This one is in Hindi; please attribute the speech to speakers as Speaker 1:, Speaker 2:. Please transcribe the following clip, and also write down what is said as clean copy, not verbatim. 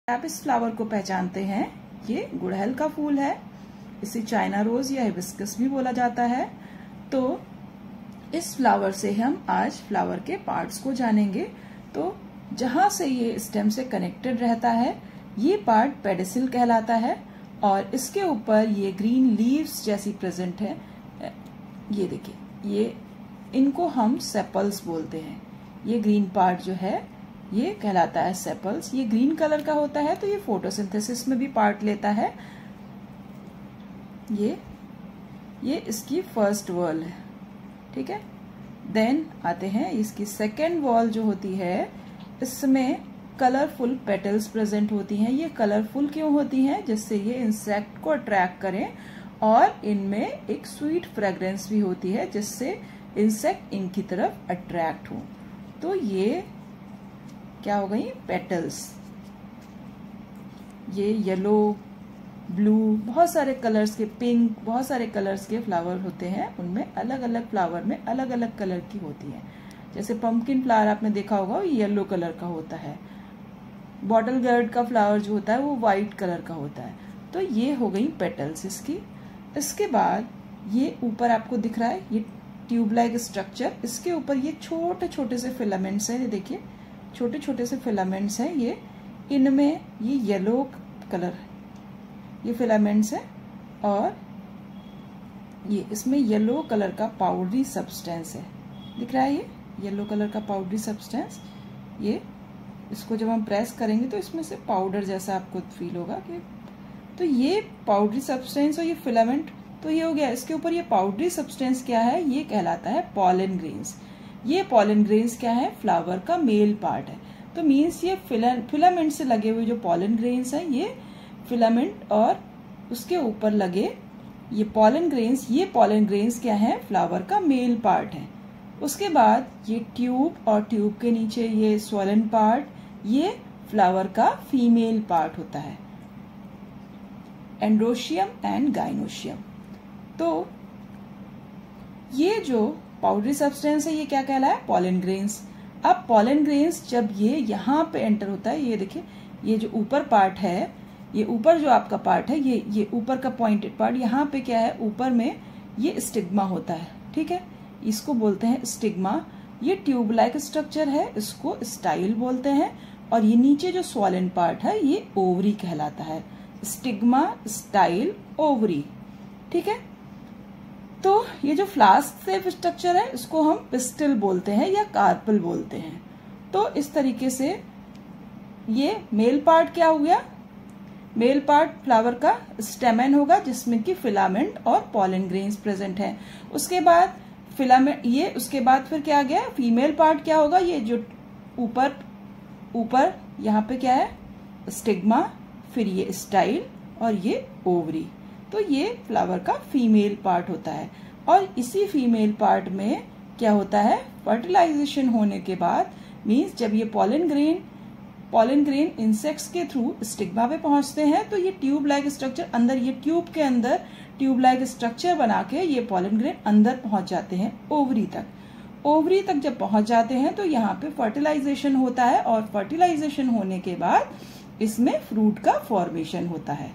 Speaker 1: आप इस फ्लावर को पहचानते हैं, ये गुड़हल का फूल है। इसे चाइना रोज या हिबिस्कस भी बोला जाता है। तो इस फ्लावर से हम आज फ्लावर के पार्ट्स को जानेंगे। तो जहां से ये स्टेम से कनेक्टेड रहता है, ये पार्ट पेडिसिल कहलाता है और इसके ऊपर ये ग्रीन लीव्स जैसी प्रेजेंट है। ये देखिए, ये इनको हम सेपल्स बोलते हैं। ये ग्रीन पार्ट जो है ये कहलाता है सेपल्स। ये ग्रीन कलर का होता है, तो ये फोटोसिंथेसिस में भी पार्ट लेता है। ये इसकी फर्स्ट वॉल है, ठीक है। देन आते हैं इसकी सेकेंड वॉल जो होती है, इसमें कलरफुल पेटल्स प्रेजेंट होती हैं। ये कलरफुल क्यों होती हैं? जिससे ये इंसेक्ट को अट्रैक्ट करें और इनमें एक स्वीट फ्रेग्रेंस भी होती है जिससे इंसेक्ट इनकी तरफ अट्रैक्ट हो। तो ये क्या हो गई? पेटल्स। ये येलो, ब्लू, बहुत सारे कलर्स के, पिंक, बहुत सारे कलर्स के फ्लावर होते हैं। उनमें अलग अलग फ्लावर में अलग अलग कलर की होती है। जैसे पंपकिन फ्लावर आपने देखा होगा, ये येलो कलर का होता है। बॉटल गर्ड का फ्लावर जो होता है वो व्हाइट कलर का होता है। तो ये हो गई पेटल्स इसकी। इसके बाद ये ऊपर आपको दिख रहा है ये ट्यूब लाइक स्ट्रक्चर। इसके ऊपर ये छोटे छोटे से फिलामेंट्स हैं। ये देखिए, छोटे छोटे से फिलामेंट्स हैं। ये इनमें ये येलो कलर, ये फिलामेंट्स है और ये इसमें येलो कलर का पाउडरी सब्सटेंस है। दिख रहा है ये येलो कलर का पाउडरी सब्सटेंस। ये इसको जब हम प्रेस करेंगे तो इसमें से पाउडर जैसा आपको फील होगा कि, तो ये पाउडरी सब्सटेंस और ये फिलामेंट, तो ये हो गया। इसके ऊपर ये पाउडरी सब्सटेंस क्या है? ये कहलाता है पॉलन ग्रेन्स। ये पॉलन ग्रेन्स क्या है? फ्लावर का मेल पार्ट है। तो मीन्स ये फिलामेंट से लगे हुए जो पॉलन ग्रेन्स हैं, ये फिलामेंट और उसके ऊपर लगे ये पॉलन ग्रेन्स क्या है? फ्लावर का मेल पार्ट है। उसके बाद ये ट्यूब और ट्यूब के नीचे ये स्वॉलन पार्ट, ये फ्लावर का फीमेल पार्ट होता है, एंड्रोशियम एंड गाइनोशियम। तो ये जो पाउडरी सब्सटेंस है ये क्या कहलाया? Pollen grains. अब पॉलन ग्रेन्स जब ये यहाँ पे एंटर होता है, ये देखिए, ये जो ऊपर पार्ट है, ये ऊपर जो आपका पार्ट है, ये ऊपर का पॉइंटेड पार्ट, यहाँ पे क्या है? ऊपर में ये स्टिग्मा होता है, ठीक है। इसको बोलते हैं स्टिग्मा। ये ट्यूब लाइक स्ट्रक्चर है, इसको स्टाइल बोलते हैं। और ये नीचे जो स्वॉलन पार्ट है ये ओवरी कहलाता है। स्टिग्मा, स्टाइल, ओवरी, ठीक है। तो ये जो फ्लास्क शेप स्ट्रक्चर है इसको हम पिस्टिल बोलते हैं या कार्पल बोलते हैं। तो इस तरीके से ये मेल पार्ट क्या हो गया? मेल पार्ट फ्लावर का स्टेमन होगा जिसमें कि फिलामेंट और पॉलन ग्रेन्स प्रेजेंट है। उसके बाद फिलामेंट, ये उसके बाद फिर क्या आ गया? फीमेल पार्ट क्या होगा? ये जो ऊपर यहाँ पे क्या है? स्टिग्मा, फिर ये स्टाइल और ये ओवरी। तो ये फ्लावर का फीमेल पार्ट होता है। और इसी फीमेल पार्ट में क्या होता है? फर्टिलाइजेशन होने के बाद, मीन्स जब ये पॉलन ग्रेन इंसेक्ट्स के थ्रू स्टिग्मा पे पहुंचते हैं, तो ये ट्यूब लाइक स्ट्रक्चर अंदर, ये ट्यूब के अंदर ट्यूब लाइक स्ट्रक्चर बना के ये पॉलन ग्रेन अंदर पहुंच जाते हैं ओवरी तक। ओवरी तक जब पहुंच जाते हैं तो यहाँ पे फर्टिलाइजेशन होता है और फर्टिलाइजेशन होने के बाद इसमें फ्रूट का फॉर्मेशन होता है।